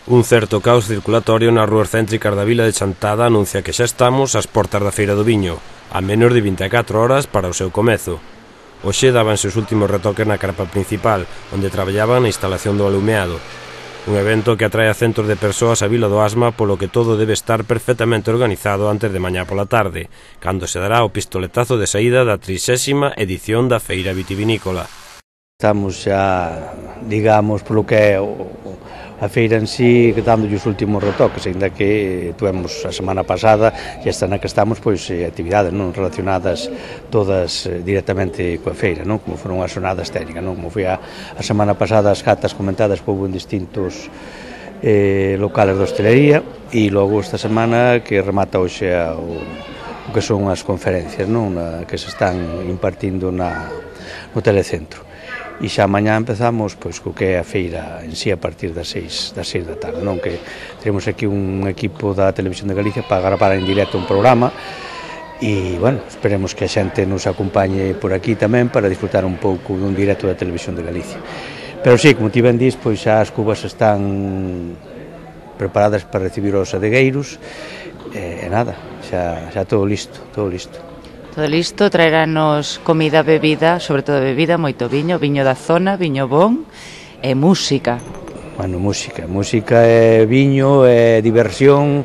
Un certo caos circulatorio nas rúas céntricas da vila de Chantada anuncia que xa estamos ás portas da Feira do Viño, a menos de 24 horas para o seu comezo. Hoxe dábanse os últimos retoques na carpa principal, onde traballaban na instalación do alumeado. Un evento que atrae a centos de persoas á Vila do Asma, polo que todo debe estar perfectamente organizado antes de mañá pola tarde, cando se dará o pistoletazo de saída da 30ª edición da Feira Vitivinícola. Estamos xa, digamos, polo que é a feira en sí, dándolle os últimos retoques, ainda que tuvemos a semana pasada e esta na que estamos, pois, actividades non relacionadas todas directamente coa feira, non? Como foron as xornadas técnicas, non? Como foi a semana pasada as catas comentadas que houve en distintos locales de hostelería, e logo esta semana que remata hoxe o que son as conferencias, non? Que se están impartindo no telecentro. E xa mañá empezamos pois co que é a feira en sí a partir das 6 da tarde, non? Que temos aquí un equipo da Televisión de Galicia para gravar en directo un programa e, bueno, esperemos que a xente nos acompañe por aquí tamén para disfrutar un pouco dun directo da Televisión de Galicia. Pero sí, como ti ben dís, pois xa as cubas están preparadas para recibir os adegueiros e nada, xa todo listo, todo listo. Todo listo, traeranos comida, bebida, sobre todo bebida, moito viño da zona, viño bon e música. Bueno, música é viño, é diversión,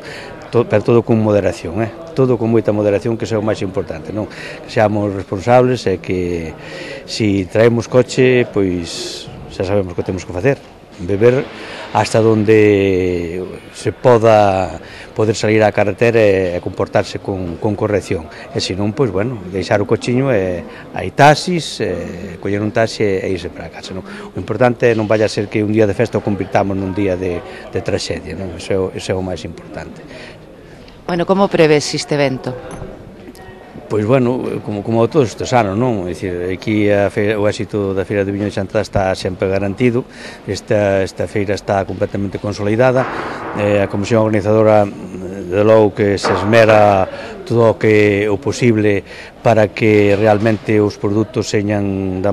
pero todo con moderación, todo con moita moderación, que é o máis importante, non? Que seamos responsables e que se traemos coche, pois xa sabemos o que temos que facer, beber hasta onde se poder salir á carretera e comportarse con corrección. E senón, pois, bueno, deixar o cochiño e hai taxis, coller un taxi e irse para casa, non? O importante non vai a ser que un día de festa o convirtamos nun día de traxedia, non? Iso é o máis importante. Bueno, como prevés este evento? Pois, bueno, como todos estes anos, non? É dicir, aquí o éxito da Feira do Viño de Chantada está sempre garantido, esta feira está completamente consolidada, a Comisión Organizadora de logo que se esmera todo o posible para que realmente os produtos señan da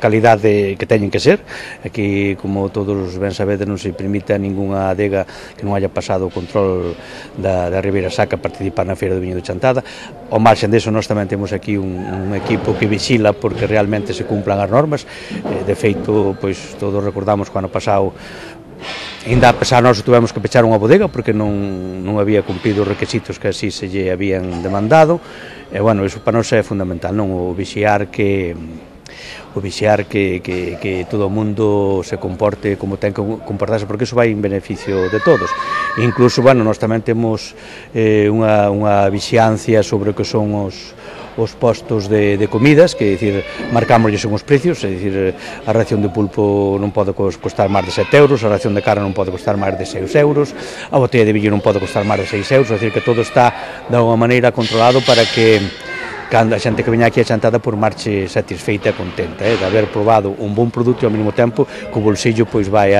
calidade que teñen que ser. Aquí, como todos ben sabedes, non se permite a ningunha adega que non haya pasado o control da Ribeira Sacra a participar na Feira do Viño de Chantada. Ao marxen deso, nós tamén temos aquí un equipo que vixila porque realmente se cumplan as normas. De feito, pois todos recordamos que o ano pasado, ainda a pesar nós tuvemos que pechar unha bodega porque non había cumprido os requisitos que así se lle habían demandado. E, bueno, iso para nós é fundamental, non? O vixiar que todo o mundo se comporte como ten que comportarse, porque iso vai en beneficio de todos. Incluso, bueno, nós tamén temos unha vixiancia sobre o que son os postos de comidas, que, é dicir, marcámoslle son os precios, é dicir, a ración de pulpo non pode costar máis de 7 euros, a ración de carne non pode costar máis de 6 euros, a botella de viño non pode costar máis de 6 euros, é dicir, que todo está de unha maneira controlado para que cando a xente que veña aquí a Chantada por marche satisfeita e contenta, de haber probado un bon produto e ao mesmo tempo que o bolsillo pois vai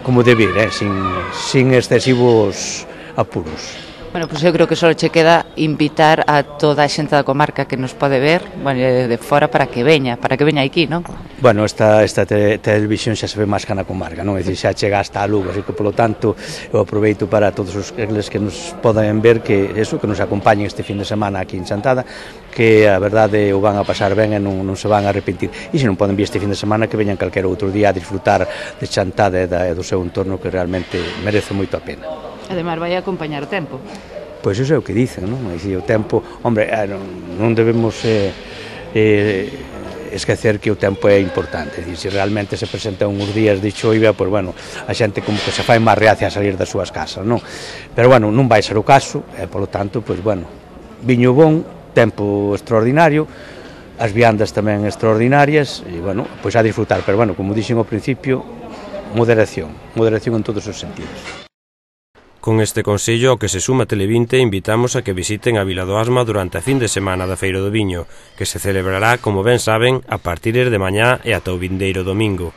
como debe ir, sin excesivos apuros. Bueno, pois eu creo que só che queda invitar a toda a xente da comarca que nos pode ver, bueno, de fora para que veña aquí, non? Bueno, esta televisión xa se ve máis que na comarca, non? É dicir, xa chega hasta a Lugo, así que, polo tanto, eu aproveito para todos os que nos poden ver que nos acompañen este fin de semana aquí en Chantada, que a verdade o van a pasar ben e non se van a arrepentir. E se non poden vir este fin de semana, que veñan calquera outro día a disfrutar de Chantada e do seu entorno, que realmente merece moito a pena. Ademais, vai acompañar o tempo. Pois iso é o que dicen, non? É dicir, o tempo, hombre, non debemos esquecer que o tempo é importante. É dicir, se realmente se presentan uns días de choivia, pois, bueno, a xente como que se fai máis reacia a salir das súas casas, non? Pero, bueno, non vai ser o caso, e, polo tanto, pois, bueno, viño bon, tempo extraordinario, as viandas tamén extraordinarias, e, bueno, pois a disfrutar. Pero, bueno, como dixen ao principio, moderación en todos os sentidos. Con este consello ao que se suma Televinte, invitamos a que visiten a Vila do Asma durante a fin de semana da Feira do Viño, que se celebrará, como ben saben, a partir de mañá e ata o vindeiro domingo.